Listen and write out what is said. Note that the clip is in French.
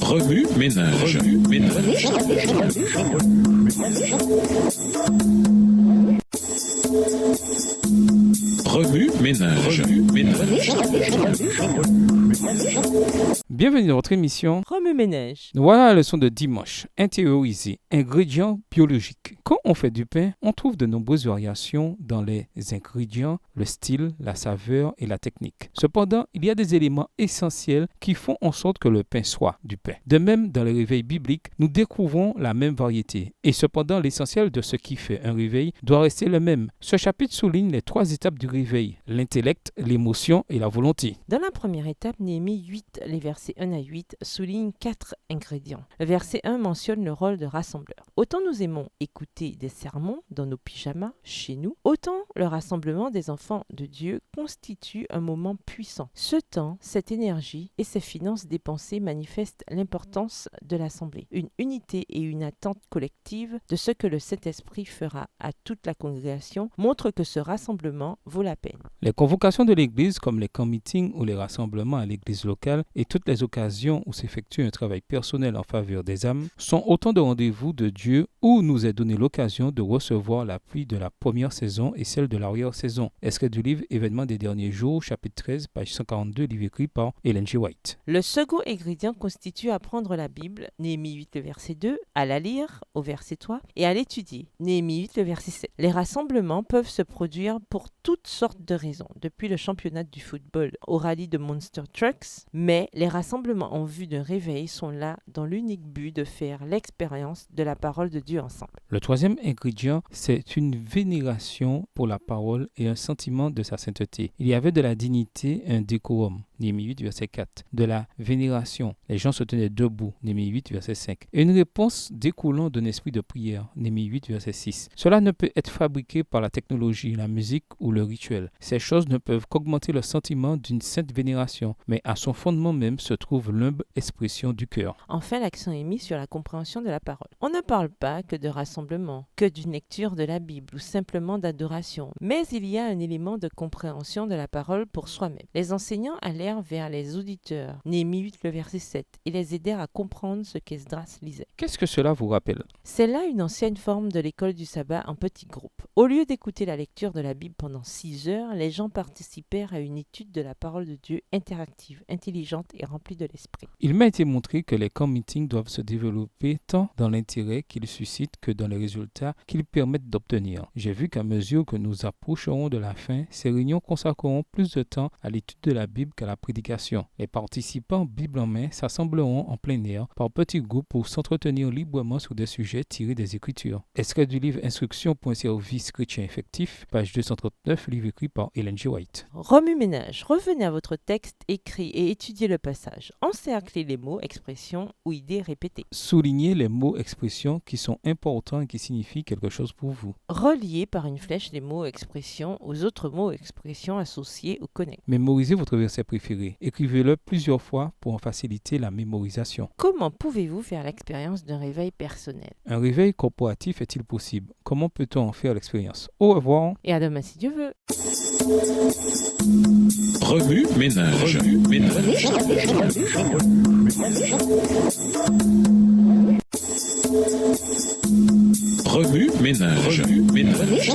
Remue ménage. Remue ménage. Bienvenue dans votre émission Remue-ménage. Voilà la leçon de dimanche. Intérioriser. Ingrédients biologiques. Quand on fait du pain, on trouve de nombreuses variations dans les ingrédients, le style, la saveur et la technique. Cependant, il y a des éléments essentiels qui font en sorte que le pain soit du pain. De même, dans le réveil biblique, nous découvrons la même variété. Et cependant, l'essentiel de ce qui fait un réveil doit rester le même. Ce chapitre souligne les 3 étapes du réveil: l'intellect, l'émotion et la volonté. Dans la première étape, Néhémie 8, les versets 1 à 8, soulignent 4 ingrédients. Le verset 1 mentionne le rôle de rassembleur. Autant nous aimons écouter des sermons dans nos pyjamas, chez nous, autant le rassemblement des enfants de Dieu constitue un moment puissant. Ce temps, cette énergie et ces finances dépensées manifestent l'importance de l'assemblée, une unité et une attente collective de ce que le Saint-Esprit fera à toute la congrégation montre que ce rassemblement vaut la peine. Les convocations de l'Église, comme les camp meetings ou les rassemblements à l'Église locale et toutes les occasions où s'effectue un travail personnel en faveur des âmes, sont autant de rendez-vous de Dieu où nous est donné l'occasion de recevoir l'appui de la première saison et celle de l'arrière-saison. Extrait du livre Événements des derniers jours, chapitre 13, page 142, livre écrit par Ellen G. White. Le second ingrédient constitue apprendre la Bible, Néhémie 8, le verset 2, à la lire, au verset 3, et à l'étudier, Néhémie 8, le verset 7. Les rassemblements peuvent se produire pour toutes sortes de raisons, depuis le championnat du football au rallye de Monster Trucks, mais les rassemblements en vue d'un réveil sont là dans l'unique but de faire l'expérience de la parole de Dieu ensemble. Le troisième ingrédient, c'est une vénération pour la parole et un sentiment de sa sainteté. Il y avait de la dignité, un décorum. Néhémie 8, verset 4. De la vénération. Les gens se tenaient debout. Néhémie 8, verset 5. Et une réponse découlant d'un esprit de prière. Néhémie 8, verset 6. Cela ne peut être fabriqué par la technologie, la musique ou le rituel. Ces choses ne peuvent qu'augmenter le sentiment d'une sainte vénération, mais à son fondement même se trouve l'humble expression du cœur. Enfin, l'accent est mis sur la compréhension de la parole. On ne parle pas que de rassemblement, que d'une lecture de la Bible ou simplement d'adoration, mais il y a un élément de compréhension de la parole pour soi-même. Les enseignants allèrent vers les auditeurs, Néhémie 8, le verset 7, et les aidèrent à comprendre ce qu'Esdras lisait. Qu'est-ce que cela vous rappelle? C'est là une ancienne forme de l'école du sabbat en petits groupes. Au lieu d'écouter la lecture de la Bible pendant 6 heures, les gens participèrent à une étude de la parole de Dieu interactive, intelligente et remplie de l'esprit. Il m'a été montré que les camp meetings doivent se développer tant dans l'intérêt qu'ils suscitent que dans les résultats qu'ils permettent d'obtenir. J'ai vu qu'à mesure que nous approcherons de la fin, ces réunions consacreront plus de temps à l'étude de la Bible qu'à la prédication. Les participants, Bible en main, s'assembleront en plein air par petits groupes pour s'entretenir librement sur des sujets tirés des Écritures. Extrait du livre Instruction pour un service chrétien effectif, page 239, livre écrit par Ellen G. White. Remue-ménage. Revenez à votre texte écrit et étudiez le passage. Encerclez les mots, expressions ou idées répétées. Soulignez les mots, expressions qui sont importants et qui signifient quelque chose pour vous. Reliez par une flèche les mots, expressions aux autres mots, expressions associés ou connexes. Mémorisez votre verset préféré. Écrivez-le plusieurs fois pour en faciliter la mémorisation. Comment pouvez-vous faire l'expérience d'un réveil personnel? Un réveil corporatif est-il possible? Comment peut-on en faire l'expérience? Au revoir. Et à demain si Dieu veut. Remue ménage. Remue ménage.